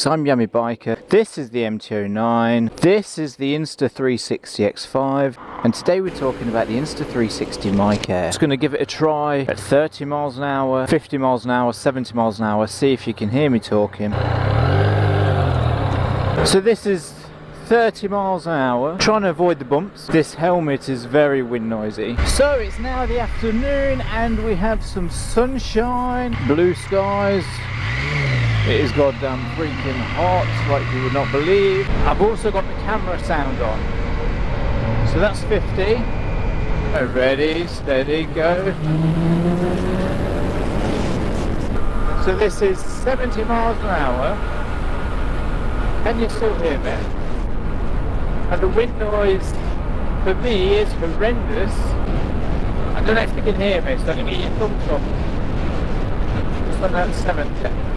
So I'm Yummy Biker, this is the MT-09, this is the Insta360 X5, and today we're talking about the Insta360 Mic Air. Just going to give it a try at 30 miles an hour, 50 miles an hour, 70 miles an hour, see if you can hear me talking. So this is 30 miles an hour, trying to avoid the bumps. This helmet is very wind noisy. So it's now the afternoon and we have some sunshine, blue skies. It is goddamn freaking hot, like you would not believe. I've also got the camera sound on. So that's 50. Ready, steady, go. So this is 70 miles an hour. Can you still hear me? And the wind noise for me is horrendous. I don't know if you can hear me, so let me get your thumbs up. Just on that 70.